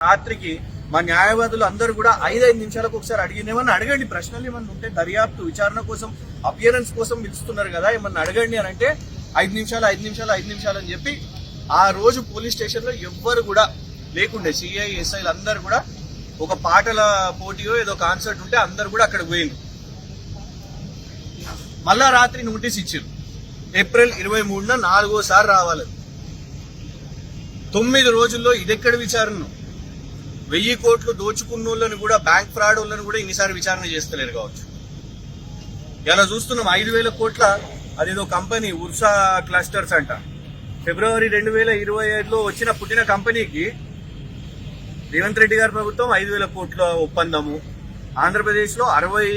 రాత్రికి మా న్యాయవాదులు అందరూ కూడా 5 నిమిషాలకు ఒకసారి ఏమన్నా అడగండి, ప్రశ్నలు ఏమన్నా ఉంటే దర్యాప్తు విచారణ కోసం అపియరెన్స్ కోసం పిలుస్తున్నారు కదా, ఏమన్నా అడగండి అని అంటే 5 నిమిషాలు అని చెప్పి ఆ రోజు పోలీస్ స్టేషన్ లో ఎవ్వరు కూడా లేకుండే. సిఐ ఎస్ఐలు అందరు కూడా ఒక పాటల పోటీయో ఏదో కాన్సర్ట్ ఉంటే అందరు కూడా అక్కడ పోయింది. మళ్ళా రాత్రి నోటీస్ ఇచ్చారు, ఏప్రిల్ 23న 4వ రావాలి. 9 రోజుల్లో ఇదెక్కడ విచారణ? 1000 కోట్లు దోచుకున్న వాళ్ళని కూడా, బ్యాంక్ ఫ్రాడ్ వాళ్ళని కూడా ఇన్నిసార్లు విచారణ చేస్తలేరు కావచ్చు. ఇలా చూస్తున్నాం 5000 కోట్ల అదేదో కంపెనీ ఉర్సా క్లస్టర్స్ అంట, ఫిబ్రవరి 2025లో పుట్టిన కంపెనీకి రేవంత్ రెడ్డి గారి ప్రభుత్వం 5000 కోట్ల ఒప్పందము, ఆంధ్రప్రదేశ్ లో 60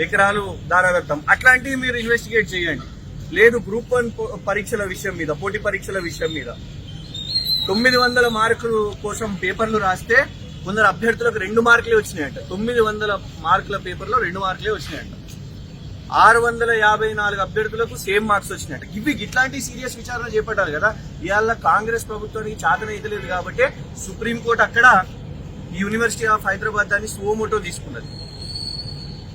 ఎకరాలు దారాదత్తం. అట్లాంటివి మీరు ఇన్వెస్టిగేట్ చేయండి. లేదు గ్రూప్ 1 పరీక్షల విషయం మీద, పోటీ పరీక్షల విషయం మీద 900 మార్కుల కోసం పేపర్లు రాస్తే కొందరు అభ్యర్థులకు 2 మార్కులే వచ్చినాయంట. 900 మార్కుల పేపర్లో 2 మార్కులే వచ్చినాయంట. 654 అభ్యర్థులకు సేమ్ మార్క్స్ వచ్చినాయంట. ఇట్లాంటి సీరియస్ విచారణ చేపట్టాలి కదా. ఇవాళ కాంగ్రెస్ ప్రభుత్వానికి చాతన ఇదలేదు కాబట్టి సుప్రీంకోర్టు అక్కడ యూనివర్సిటీ ఆఫ్ హైదరాబాద్ దాన్ని సుమోటో తీసుకున్నది.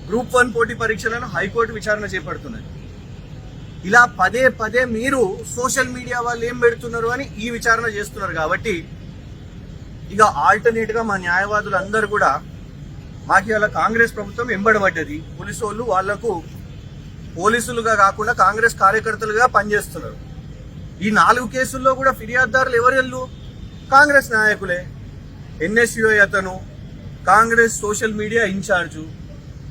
గ్రూప్ 1 పోటీ పరీక్షలను హైకోర్టు విచారణ చేపడుతున్నది. ఇలా పదే మీరు సోషల్ మీడియా వాళ్ళు ఏం పెడుతున్నారు అని ఈ విచారణ చేస్తున్నారు. కాబట్టి ఇక ఆల్టర్నేట్ గా మా న్యాయవాదులు అందరూ కూడా మాకు ఇలా కాంగ్రెస్ ప్రభుత్వం ఎంబడబడ్డది, పోలీసు వాళ్ళు వాళ్లకు పోలీసులుగా కాకుండా కాంగ్రెస్ కార్యకర్తలుగా పనిచేస్తున్నారు. ఈ 4 కేసుల్లో కూడా ఫిర్యాదుదారులు ఎవరెళ్ళు? కాంగ్రెస్ నాయకులే. ఎన్ఎస్యుఐ అతను కాంగ్రెస్ సోషల్ మీడియా ఇన్ఛార్జు,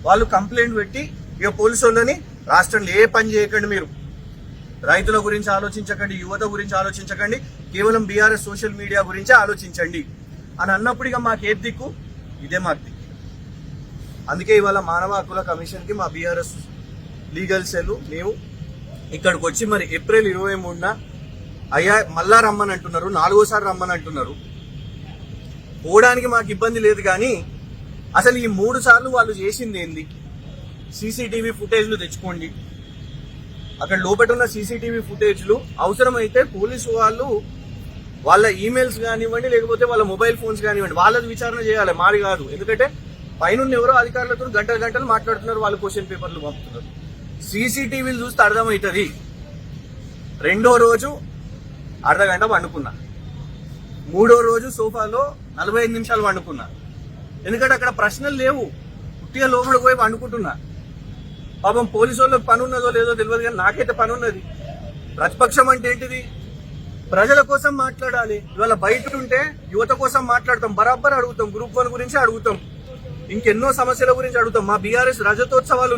వాళ్ళు కంప్లైంట్ పెట్టి ఇక పోలీసు వాళ్ళని రాష్ట్రంలో ఏ పని చేయకండి, మీరు రైతుల గురించి ఆలోచించకండి, యువత గురించి ఆలోచించకండి, కేవలం బీఆర్ఎస్ సోషల్ మీడియా గురించి ఆలోచించండి అని అన్నప్పుడు ఇక మాకు ఏ దిక్కు? ఇదే మాకు దిక్కు. అందుకే ఇవాళ మానవ హక్కుల కమిషన్ కి మా బీఆర్ఎస్ లీగల్ సెల్ మేము ఇక్కడికి వచ్చి మరి ఏప్రిల్ 23న అయ్యా మళ్ళా రమ్మని అంటున్నారు, 4వ రమ్మని అంటున్నారు. పోవడానికి మాకు ఇబ్బంది లేదు, కానీ అసలు ఈ 3 సార్లు వాళ్ళు చేసింది ఏంది? సీసీటీవీ ఫుటేజ్లు తెచ్చుకోండి. అక్కడ లోపల ఉన్న సీసీటీవీ ఫుటేజ్లు అవసరమైతే పోలీసు వాళ్ళు వాళ్ళ ఈమెయిల్స్ కానివ్వండి, లేకపోతే వాళ్ళ మొబైల్ ఫోన్స్ కానివ్వండి, వాళ్ళది విచారణ చేయాలి, మాది కాదు. ఎందుకంటే పైన ఎవరో అధికారులతో గంటలు మాట్లాడుతున్నారు, వాళ్ళు క్వశ్చన్ పేపర్లు పంపుతున్నారు. సీసీటీవీలు చూస్తే అర్థమవుతుంది. 2వ రోజు అర్ధగంట వండుకున్నా, 3వ రోజు సోఫాలో 45 నిమిషాలు వండుకున్నా. ఎందుకంటే అక్కడ ప్రశ్నలు లేవు, పుట్టిగా లోపలికి పోయి వండుకుంటున్నా. పాపం పోలీసు వాళ్ళకి పని ఉన్నదో లేదో తెలియదు, కానీ నాకైతే పని ఉన్నది. ప్రతిపక్షం అంటే ఏంటిది? ప్రజల కోసం మాట్లాడాలి. ఇవాళ బయట ఉంటే యువత కోసం మాట్లాడతాం, బరాబర్ అడుగుతాం, గ్రూప్ 1 గురించి అడుగుతాం, ఇంకెన్నో సమస్యల గురించి అడుగుతాం. మా బీఆర్ఎస్ రజతోత్సవాలు